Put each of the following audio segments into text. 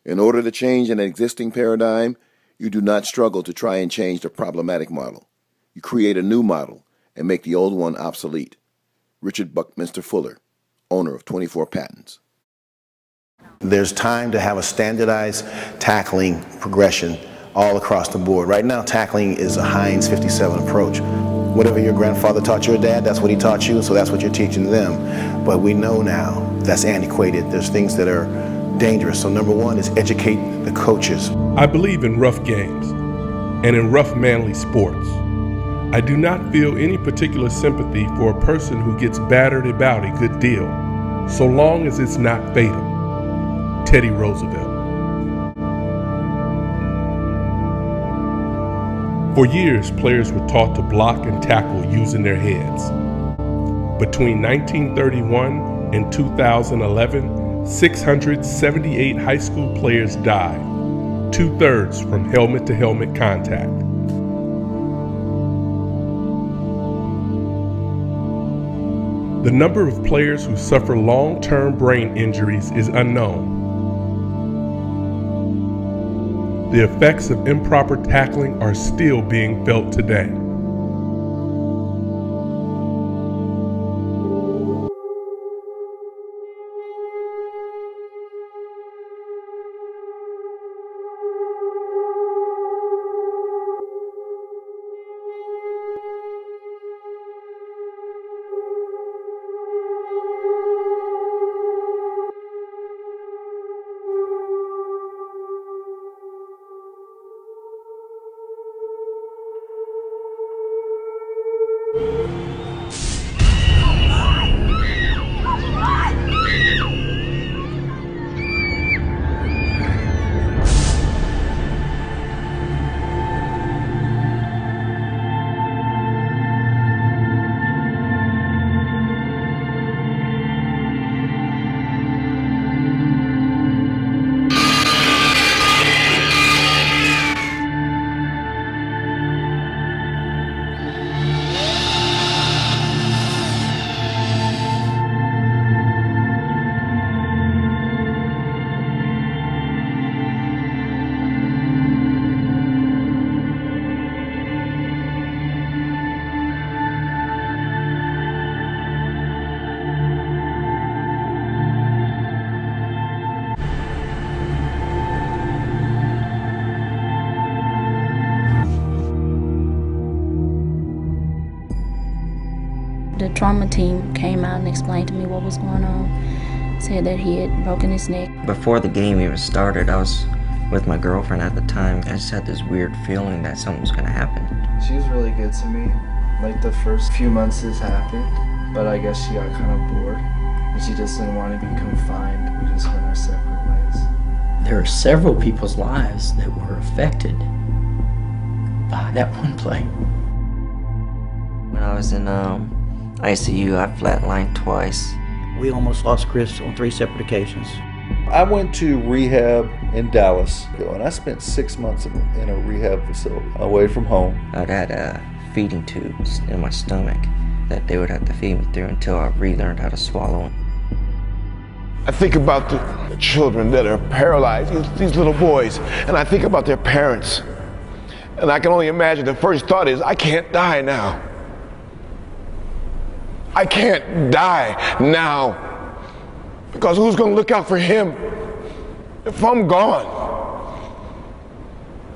In order to change an existing paradigm, you do not struggle to try and change the problematic model. You create a new model and make the old one obsolete. Richard Buckminster Fuller, owner of 24 Patents. There's time to have a standardized tackling progression all across the board. Right now, tackling is a Heinz 57 approach. Whatever your grandfather taught your dad, that's what he taught you, so that's what you're teaching them. But we know now that's antiquated. There's things that are dangerous. So number one is educate the coaches. I believe in rough games and in rough manly sports. I do not feel any particular sympathy for a person who gets battered about a good deal, so long as it's not fatal. Teddy Roosevelt. For years, players were taught to block and tackle using their heads. Between 1931 and 2011, 678 high school players died, 2/3 from helmet-to-helmet contact. The number of players who suffer long-term brain injuries is unknown. The effects of improper tackling are still being felt today. The trauma team came out and explained to me what was going on. Said that he had broken his neck. Before the game even started, I was with my girlfriend at the time. I just had this weird feeling that something was going to happen. She was really good to me. Like the first few months this happened, but I guess she got kind of bored and she just didn't want to be confined. We just went our separate ways. There are several people's lives that were affected by that one play. When I was in ICU, I flatlined twice. We almost lost Chris on 3 separate occasions. I went to rehab in Dallas, and I spent 6 months in a rehab facility away from home. I had feeding tubes in my stomach that they would have to feed me through until I relearned how to swallow. I think about the children that are paralyzed, these little boys, and I think about their parents. And I can only imagine the first thought is, I can't die now. I can't die now. Because who's going to look out for him if I'm gone?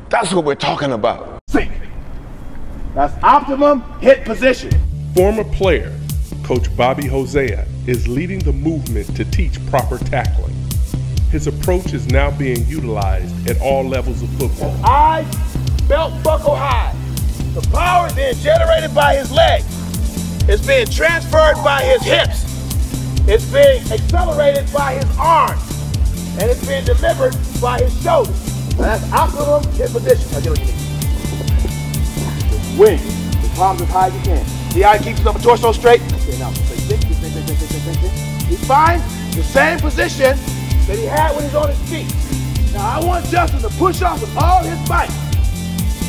That's what we're talking about. See, that's optimum hit position. Former player, Coach Bobby Hosea, is leading the movement to teach proper tackling. His approach is now being utilized at all levels of football. Eyes, belt buckle high. The power is being generated by his legs. It's being transferred by his hips. It's being accelerated by his arms. And it's being delivered by his shoulders. Now that's optimum hip position. Now get what you need. Wing. The palms as high as you can. The eye keeps the upper torso straight. Okay, now think. He finds the same position that he had when he's on his feet. Now I want Justin to push off with all his might.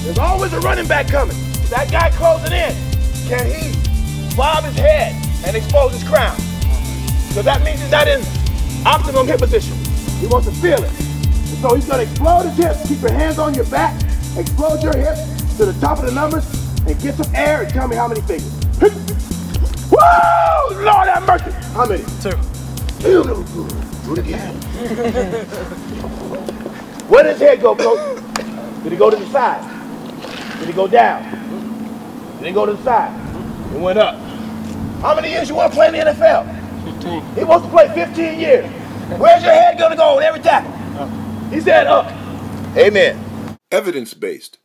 There's always a running back coming. That guy closing in. Can he bob his head and expose his crown? So that means he's not in optimum hip position. He wants to feel it. The So he's gonna explode his hips. Keep your hands on your back. Explode your hips to the top of the numbers and get some air and tell me how many fingers. Whoa! Lord have mercy. How many? 2. Do it again. Where does his head go, coach? Did he go to the side? Did he go down? Did he go to the side? It went up. How many years you want to play in the NFL? 15. He wants to play 15 years. Where's your head going to go on every tackle? Up. He said up. Amen. Evidence-based.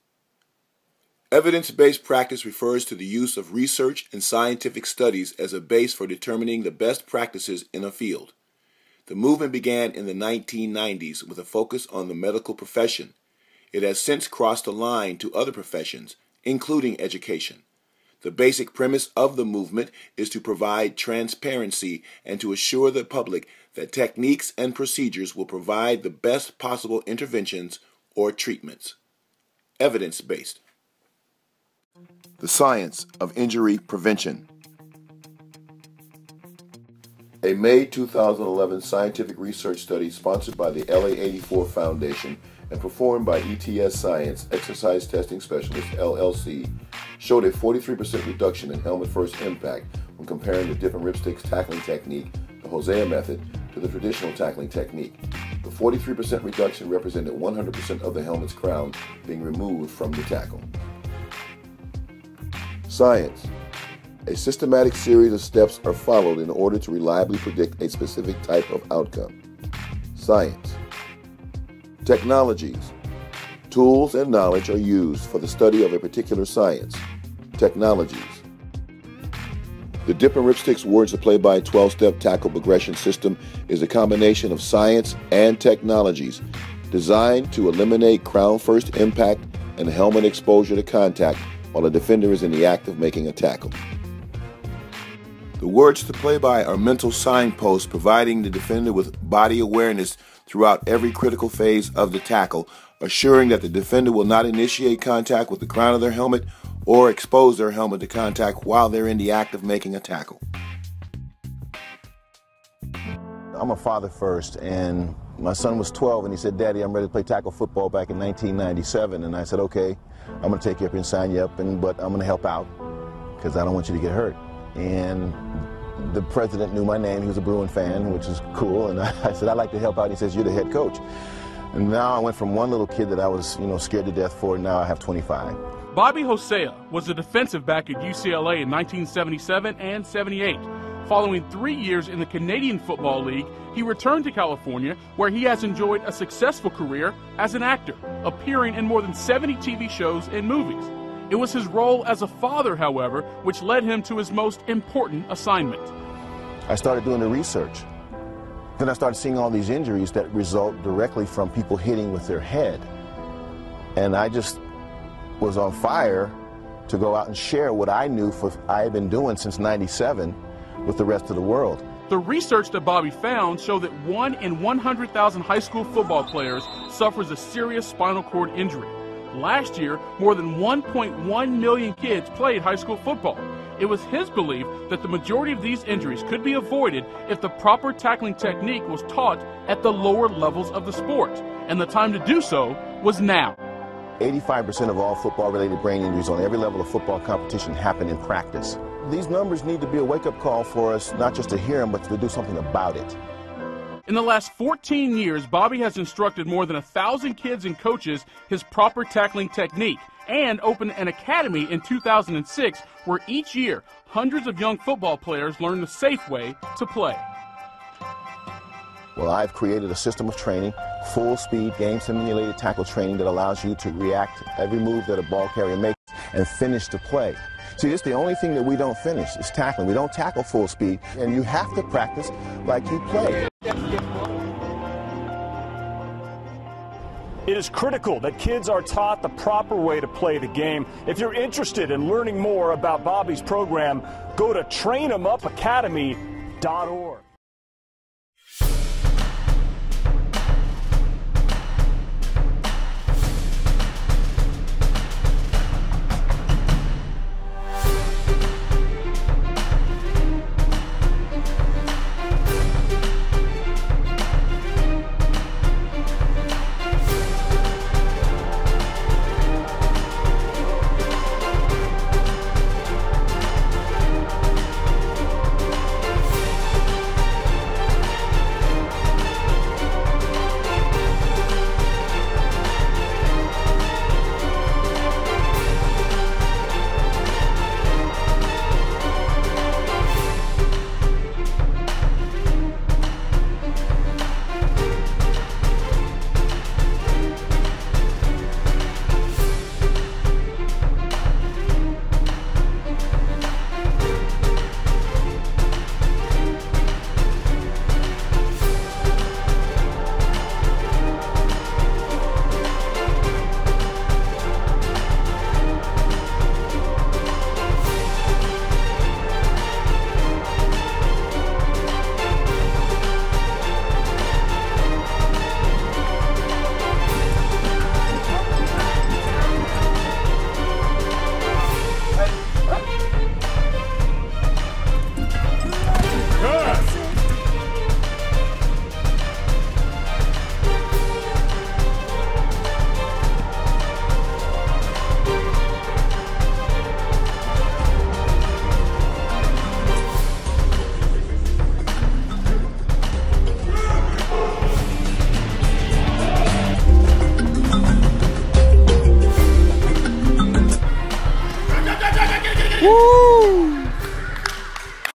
Evidence-based practice refers to the use of research and scientific studies as a base for determining the best practices in a field. The movement began in the 1990s with a focus on the medical profession. It has since crossed the line to other professions, including education. The basic premise of the movement is to provide transparency and to assure the public that techniques and procedures will provide the best possible interventions or treatments. Evidence-based. The science of injury prevention. A May 2011 scientific research study sponsored by the LA84 Foundation and performed by ETS Science Exercise Testing Specialists, LLC, showed a 43% reduction in helmet first impact when comparing the dip and ripsticks tackling technique, the Hosea method, to the traditional tackling technique. The 43% reduction represented 100% of the helmet's crown being removed from the tackle. Science. A systematic series of steps are followed in order to reliably predict a specific type of outcome. Science. Technologies. Tools and knowledge are used for the study of a particular science. Technologies. The dip and ripsticks words to play by 12-step tackle progression system is a combination of science and technologies designed to eliminate crown first impact and helmet exposure to contact while a defender is in the act of making a tackle. The words to play by are mental signposts providing the defender with body awareness throughout every critical phase of the tackle, assuring that the defender will not initiate contact with the crown of their helmet or expose their helmet to contact while they're in the act of making a tackle. I'm a father first, and my son was 12 and he said, "Daddy, I'm ready to play tackle football," back in 1997. And I said, "Okay, I'm going to take you up and sign you up, but I'm going to help out because I don't want you to get hurt." And the president knew my name. He was a Bruin fan, which is cool. And I said, "I'd like to help out." And he says, "You're the head coach." And now I went from one little kid that I was, scared to death for, and now I have 25. Bobby Hosea was a defensive back at UCLA in 1977 and 78. Following 3 years in the Canadian Football League, he returned to California, where he has enjoyed a successful career as an actor, appearing in more than 70 TV shows and movies. It was his role as a father, however, which led him to his most important assignment. I started doing the research. Then I started seeing all these injuries that result directly from people hitting with their head. And I just was on fire to go out and share what I knew I had been doing since '97 with the rest of the world. The research that Bobby found showed that 1 in 100,000 high school football players suffers a serious spinal cord injury. Last year, more than 1.1 million kids played high school football. It was his belief that the majority of these injuries could be avoided if the proper tackling technique was taught at the lower levels of the sport, and the time to do so was now. 85% of all football-related brain injuries on every level of football competition happen in practice. These numbers need to be a wake-up call for us, not just to hear them, but to do something about it. In the last 14 years, Bobby has instructed more than 1,000 kids and coaches his proper tackling technique and opened an academy in 2006 where each year hundreds of young football players learn the safe way to play. Well, I've created a system of training, full-speed, game-simulated tackle training that allows you to react to every move that a ball carrier makes and finish the play. See, this is the only thing that we don't finish, is tackling. We don't tackle full speed, and you have to practice like you play. It is critical that kids are taught the proper way to play the game. If you're interested in learning more about Bobby's program, go to train'emupacademy.org.